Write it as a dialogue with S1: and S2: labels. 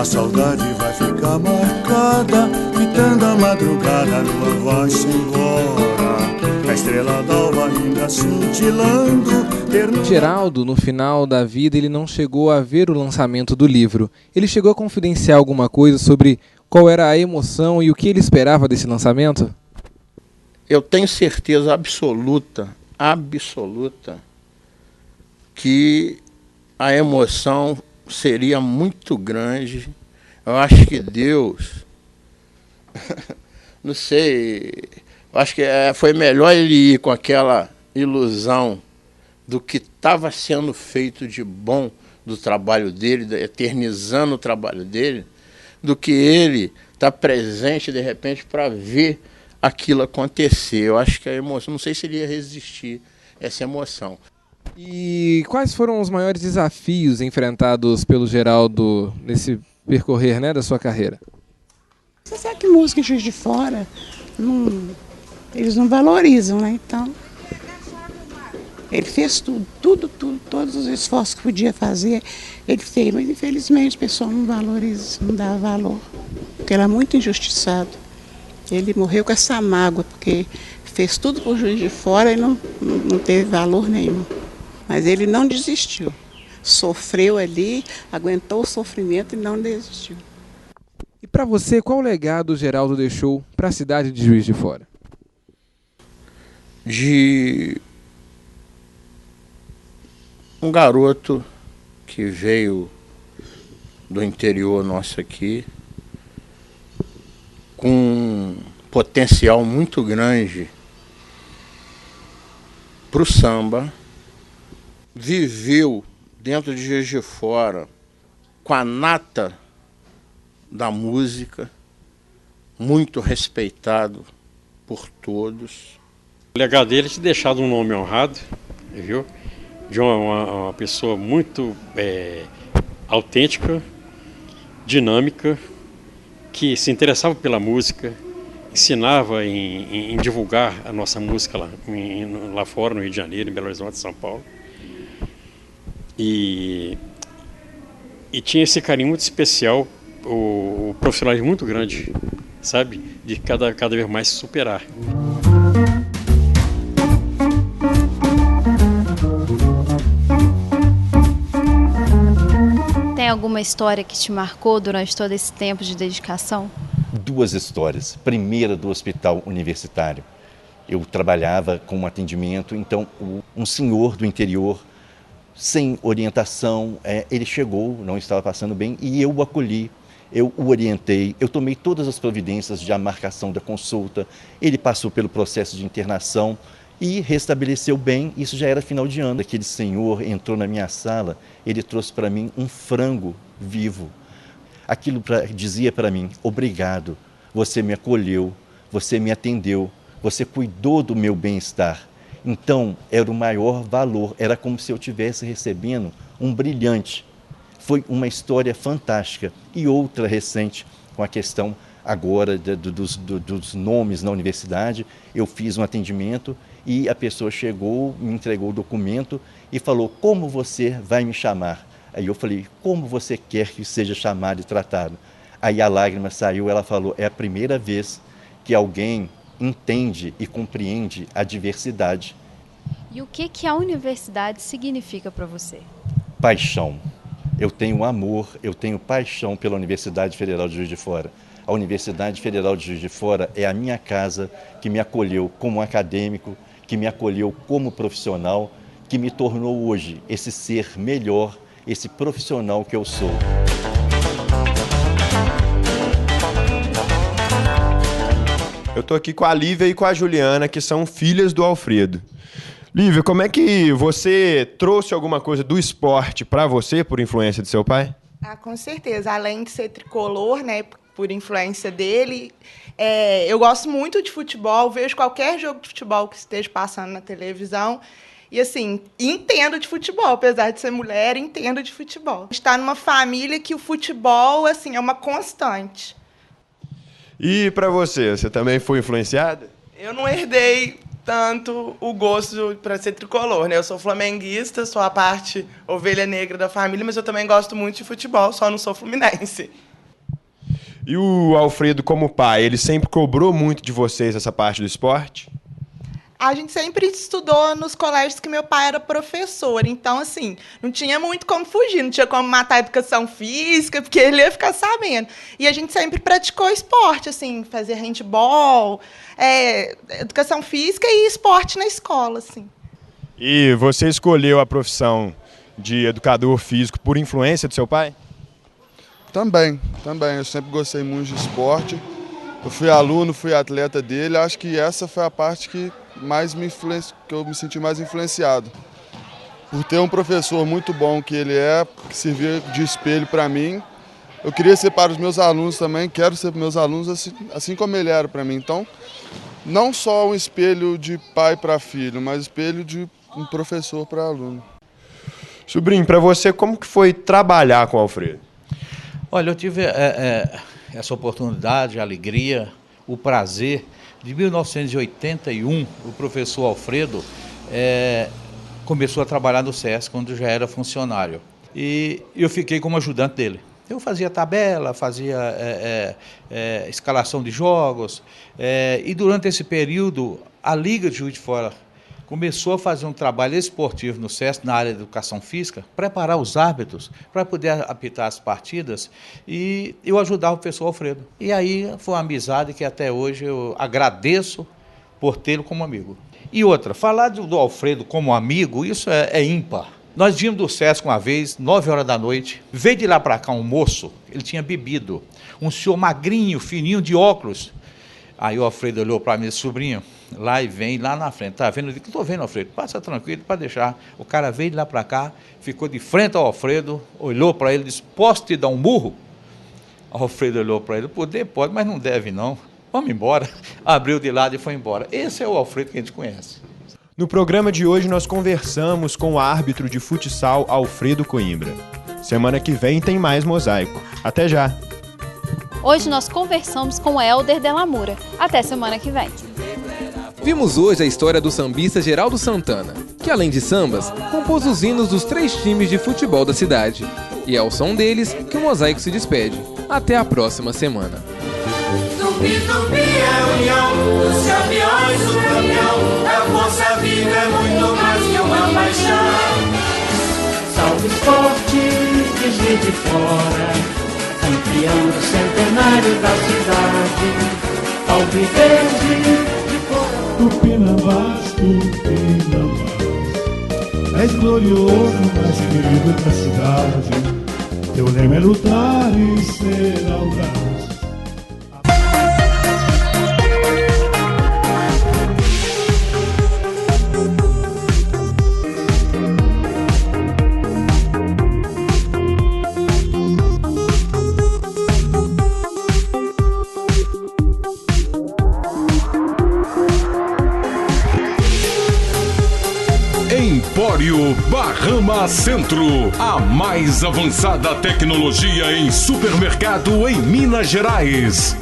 S1: Minha saudade vai ficar marcada, fitando a madrugada, a lua vai se embora, a estrela d'alva ainda cintilando.
S2: Geraldo, no final da vida, ele não chegou a ver o lançamento do livro. Ele chegou a confidenciar alguma coisa sobre qual era a emoção e o que ele esperava desse lançamento?
S3: Eu tenho certeza absoluta, que a emoção seria muito grande. Eu acho que Deus, não sei, eu acho que foi melhor ele ir com aquela ilusão do que estava sendo feito de bom do trabalho dele, eternizando o trabalho dele, do que ele estar presente de repente para ver aquilo acontecer. Eu acho que a emoção, não sei se ele ia resistir a essa emoção.
S2: E quais foram os maiores desafios enfrentados pelo Geraldo nesse percorrer, né, da sua carreira?
S4: Você sabe que música em Juiz de Fora, eles não valorizam, né? Então, ele fez tudo, todos os esforços que podia fazer, ele fez, mas infelizmente o pessoal não valoriza, não dá valor, porque ele é muito injustiçado. Ele morreu com essa mágoa, porque fez tudo por Juiz de Fora e não teve valor nenhum. Mas ele não desistiu. Sofreu ali, aguentou o sofrimento e não desistiu.
S2: E para você, qual legado o Geraldo deixou para a cidade de Juiz de Fora?
S3: De um garoto que veio do interior nosso aqui, com um potencial muito grande para o samba, viveu dentro de Juiz de Fora com a nata da música, muito respeitado por todos.
S5: O legado dele é te deixar um nome honrado, viu? De uma pessoa muito autêntica, dinâmica, que se interessava pela música, ensinava em divulgar a nossa música lá fora, no Rio de Janeiro, em Belo Horizonte, São Paulo. E tinha esse carinho muito especial, o profissionalismo muito grande, sabe? De cada vez mais se superar.
S6: Tem alguma história que te marcou durante todo esse tempo de dedicação?
S7: Duas histórias. Primeira, do hospital universitário. Eu trabalhava com um atendimento, então um senhor do interior, sem orientação, ele chegou, não estava passando bem, e eu o acolhi, eu o orientei, eu tomei todas as providências de marcação da consulta, ele passou pelo processo de internação e restabeleceu bem. Isso já era final de ano. Aquele senhor entrou na minha sala, ele trouxe para mim um frango vivo. Aquilo dizia para mim: obrigado, você me acolheu, você me atendeu, você cuidou do meu bem-estar. Então, era o maior valor, era como se eu estivesse recebendo um brilhante. Foi uma história fantástica. E outra recente, com a questão agora dos nomes na universidade, eu fiz um atendimento e a pessoa chegou, me entregou o documento e falou: como você vai me chamar? Aí eu falei: como você quer que seja chamado e tratado? Aí a lágrima saiu, ela falou: é a primeira vez que alguém entende e compreende a diversidade.
S6: E o que a universidade significa para você?
S7: Paixão. Eu tenho amor, eu tenho paixão pela Universidade Federal de Juiz de Fora. A Universidade Federal de Juiz de Fora é a minha casa, que me acolheu como acadêmico, que me acolheu como profissional, que me tornou hoje esse ser melhor, esse profissional que eu sou.
S8: Eu estou aqui com a Lívia e com a Juliana, que são filhas do Alfredo. Lívia, como é que você trouxe alguma coisa do esporte para você por influência de seu pai?
S9: Com certeza. Além de ser tricolor, né, por influência dele, eu gosto muito de futebol, vejo qualquer jogo de futebol que esteja passando na televisão. E, assim, entendo de futebol, apesar de ser mulher, entendo de futebol. Está numa família que o futebol, assim, é uma constante.
S8: E para você também foi influenciada?
S10: Eu não herdei tanto o gosto para ser tricolor, né? Eu sou flamenguista, sou a parte ovelha negra da família, mas eu também gosto muito de futebol, só não sou fluminense.
S8: E o Alfredo, como pai, ele sempre cobrou muito de vocês essa parte do esporte?
S9: A gente sempre estudou nos colégios que meu pai era professor. Então, assim, não tinha muito como fugir, não tinha como matar a educação física, porque ele ia ficar sabendo. E a gente sempre praticou esporte, assim, fazer handball, educação física e esporte na escola, assim.
S8: E você escolheu a profissão de educador físico por influência do seu pai?
S11: Também. Eu sempre gostei muito de esporte. Eu fui aluno, fui atleta dele. Acho que essa foi a parte que eu me senti mais influenciado. Por ter um professor muito bom que ele que servia de espelho para mim. Eu queria ser para os meus alunos também, quero ser para os meus alunos assim como ele era para mim. Então, não só um espelho de pai para filho, mas espelho de um professor para aluno.
S8: Sobrinho, para você, como que foi trabalhar com o Alfredo?
S12: Olha, eu tive essa oportunidade, a alegria, o prazer. De 1981, o professor Alfredo começou a trabalhar no SESC, quando já era funcionário. E eu fiquei como ajudante dele. Eu fazia tabela, fazia escalação de jogos. E durante esse período, a Liga de Juiz de Fora começou a fazer um trabalho esportivo no SESC, na área de educação física, preparar os árbitros para poder apitar as partidas, e eu ajudava o professor Alfredo. E aí foi uma amizade que até hoje eu agradeço por tê-lo como amigo. E outra, falar do Alfredo como amigo, isso é ímpar. Nós vimos do SESC uma vez, 9 horas da noite, veio de lá para cá um moço, ele tinha bebido, um senhor magrinho, fininho, de óculos. Aí o Alfredo olhou para mim e disse: sobrinho, lá e vem, lá na frente. Tá vendo? Eu disse: estou vendo, Alfredo, passa tranquilo, para deixar. O cara veio de lá para cá, ficou de frente ao Alfredo, olhou para ele e disse: posso te dar um murro? O Alfredo olhou para ele: poder pode, mas não deve não. Vamos embora. Abriu de lado e foi embora. Esse é o Alfredo que a gente conhece.
S8: No programa de hoje nós conversamos com o árbitro de futsal Alfredo Coimbra. Semana que vem tem mais Mosaico. Até já!
S6: Hoje nós conversamos com o Hélder Delamura. Até semana que vem.
S2: Vimos hoje a história do sambista Geraldo Santana, que além de sambas, compôs os hinos dos 3 times de futebol da cidade. E é ao som deles que o Mosaico se despede. Até a próxima semana.
S1: Zumbi, zumbi é união dos campeões, o campeão é força viva, é muito mais que uma paixão. Salve Esporte, de Juiz de Fora, campeão do centenário da cidade. Alviverde de fora. Tupinambás, Tupinambás, és glorioso, mais querido da cidade. Teu lema é lutar e ser audaz.
S13: Empório Bahama Centro, a mais avançada tecnologia em supermercado em Minas Gerais.